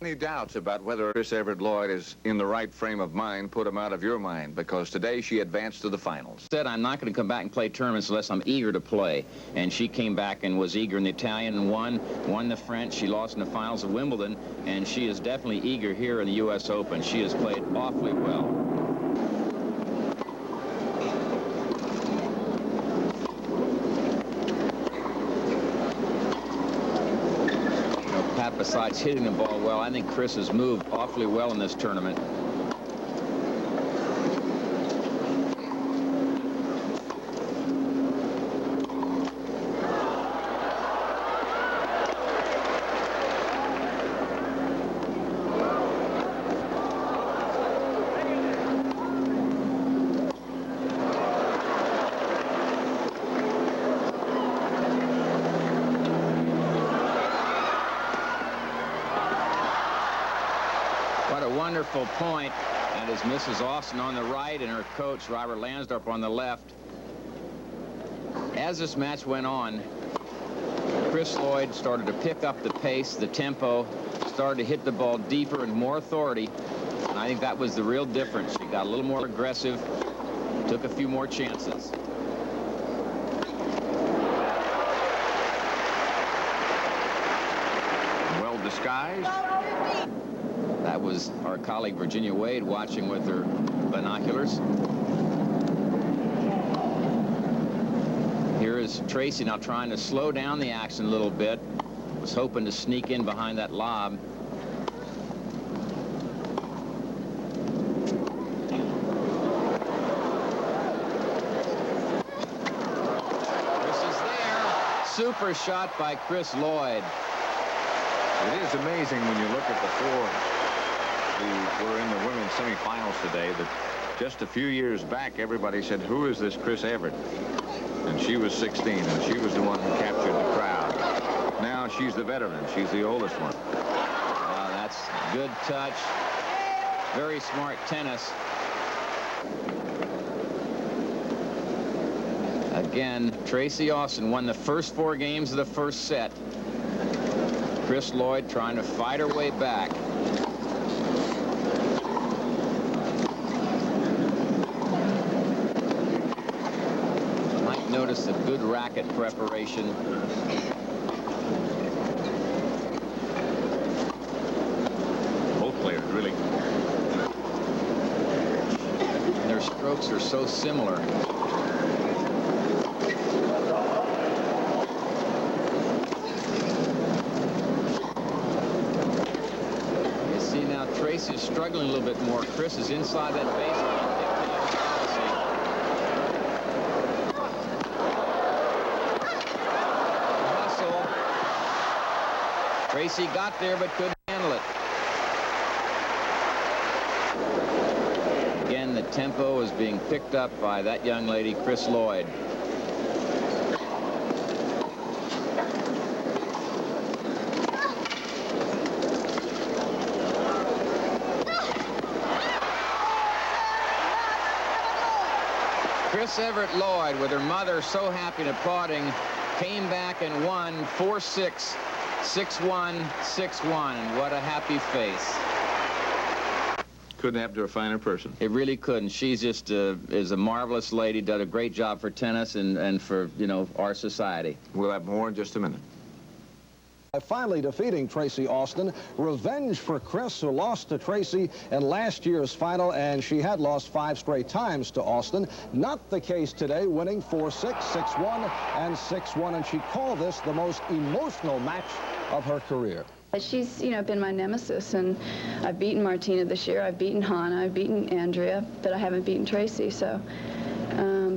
Any doubts about whether Chris Evert Lloyd is in the right frame of mind, put him out of your mind, because today she advanced to the finals. Said, I'm not going to come back and play tournaments unless I'm eager to play. And she came back and was eager in the Italian and won the French. She lost in the finals of Wimbledon, and she is definitely eager here in the U.S. Open. She has played awfully well. Besides hitting the ball well, I think Chris has moved awfully well in this tournament. Wonderful point, and is Mrs. Austin on the right and her coach Robert Lansdorp on the left. As this match went on, Chris Lloyd started to pick up the pace, the tempo, started to hit the ball deeper and more authority, and I think that was the real difference. She got a little more aggressive, took a few more chances. Well disguised. That was our colleague Virginia Wade watching with her binoculars. Here is Tracy now trying to slow down the action a little bit. Was hoping to sneak in behind that lob. Chris is there. Super shot by Chris Lloyd. It is amazing when you look at the four who were in the women's semifinals today that just a few years back everybody said, who is this Chris Evert? And she was 16 and she was the one who captured the crowd. Now she's the veteran. She's the oldest one. That's good touch. Very smart tennis. Again, Tracy Austin won the first 4 games of the first set. Chris Lloyd trying to fight her way back. Might notice a good racket preparation. Both players really. And their strokes are so similar. Tracy is struggling a little bit more. Chris is inside that baseline. Hustle. Tracy got there but couldn't handle it. Again, the tempo is being picked up by that young lady, Chris Lloyd. Chris Evert Lloyd, with her mother so happy and applauding, came back and won 4-6, 6-1, 6-1. And what a happy face. Couldn't happen to a finer person. It really couldn't. She's just is a marvelous lady, did a great job for tennis and for, you know, our society. We'll have more in just a minute. By finally defeating Tracy Austin, revenge for Chris, who lost to Tracy in last year's final, and she had lost 5 straight times to Austin. Not the case today, winning 4-6, 6-1, and 6-1, and she called this the most emotional match of her career. She's, you know, been my nemesis, and I've beaten Martina this year, I've beaten Hannah, I've beaten Andrea, but I haven't beaten Tracy, so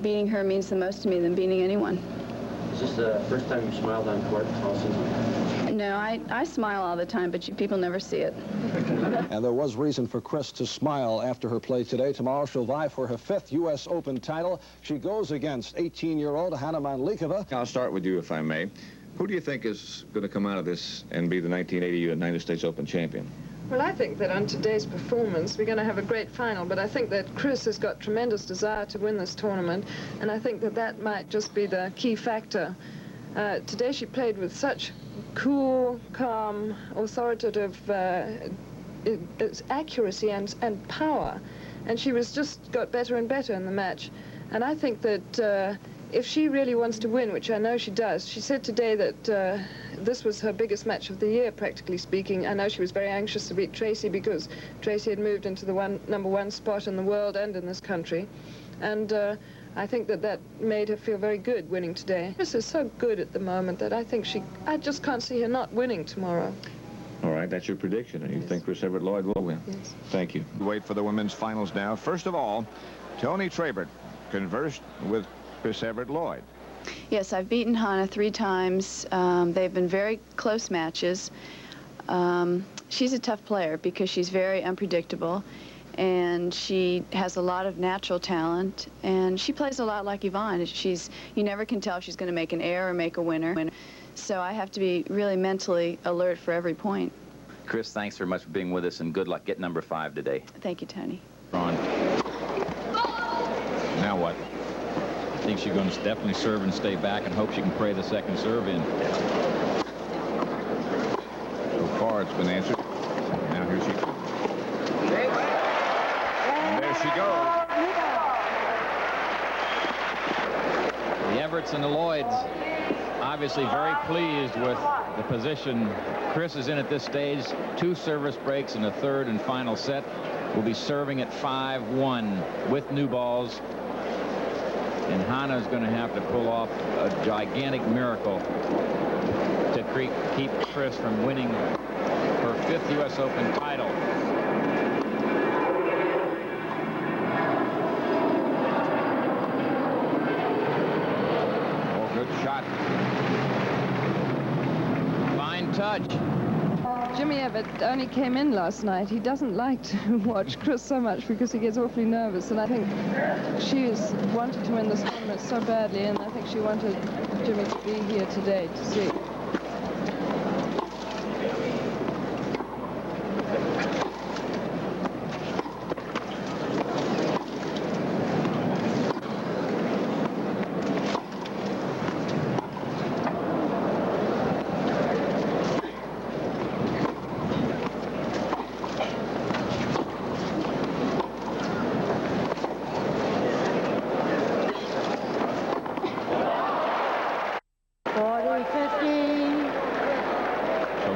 beating her means the most to me than beating anyone. Is this the first time you smiled on court all season? No, I smile all the time, but people never see it. And there was reason for Chris to smile after her play today. Tomorrow she'll vie for her 5th U.S. Open title. She goes against 18-year-old Hannah Mandlikova. I'll start with you, if I may. Who do you think is going to come out of this and be the 1980 United States Open champion? Well, I think that on today's performance, we're going to have a great final, but I think that Chris has got tremendous desire to win this tournament, and I think that that might just be the key factor. Today she played with such cool, calm, authoritative accuracy and power. And she was just got better and better in the match. And I think that if she really wants to win, which I know she does, she said today that this was her biggest match of the year, practically speaking. I know she was very anxious to beat Tracy because Tracy had moved into the #1 spot in the world and in this country. And I think that made her feel very good winning today. Chris is so good at the moment that I just can't see her not winning tomorrow. All right, that's your prediction, and you think Chris Evert Lloyd will win? Yes. Thank you. Wait for the women's finals now. First of all, Tony Trabert conversed with Chris Evert Lloyd. Yes, I've beaten Hannah 3 times. They've been very close matches. She's a tough player because she's very unpredictable, and she has a lot of natural talent, and she plays a lot like Yvonne. You never can tell if she's going to make an error or make a winner. So I have to be really mentally alert for every point. Chris, thanks very much for being with us, and good luck. Get number 5 today. Thank you, Tony. Ron. Now what? I think she's going to definitely serve and stay back and hope she can pray the second serve in. So far, it's been answered. Now here she comes. And there she goes. The Everts and the Lloyds obviously very pleased with the position Chris is in at this stage. 2 service breaks in the 3rd and final set. Will be serving at 5-1 with new balls. And Hannah's going to have to pull off a gigantic miracle to keep Chris from winning her 5th U.S. Open title. Oh, good shot. Fine touch. Jimmy Evert only came in last night. He doesn't like to watch Chris so much because he gets awfully nervous, and I think she has wanted to win this tournament so badly, and I think she wanted Jimmy to be here today to see.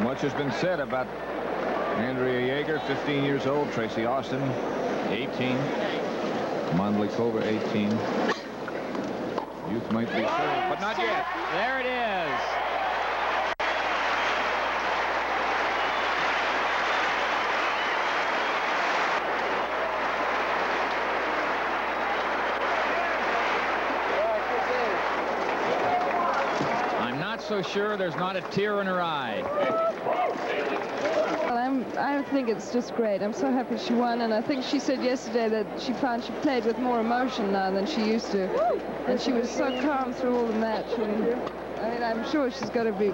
Much has been said about Andrea Jaeger, 15 years old, Tracy Austin, 18, Mandlikova, 18. Youth might be served, but not yet. There it is. I'm not so sure there's not a tear in her eye. Well, I think it's just great. I'm so happy she won, and I think she said yesterday that she found she played with more emotion now than she used to, and she was so calm through all the match. And I mean, I'm sure she's going to be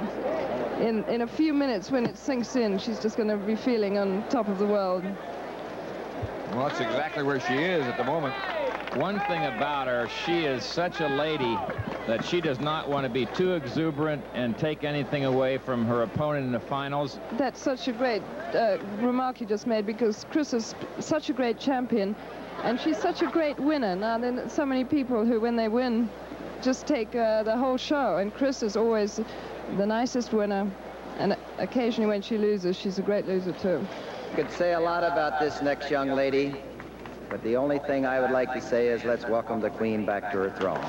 in a few minutes when it sinks in. She's just going to be feeling on top of the world. Well, that's exactly where she is at the moment. One thing about her, she is such a lady that she does not want to be too exuberant and take anything away from her opponent in the finals. That's such a great remark you just made, because Chris is such a great champion, and she's such a great winner. Now, there's so many people who, when they win, just take the whole show, and Chris is always the nicest winner, and occasionally when she loses, she's a great loser too. Could say a lot about this next young lady, but the only thing I would like to say is let's welcome the Queen back to her throne.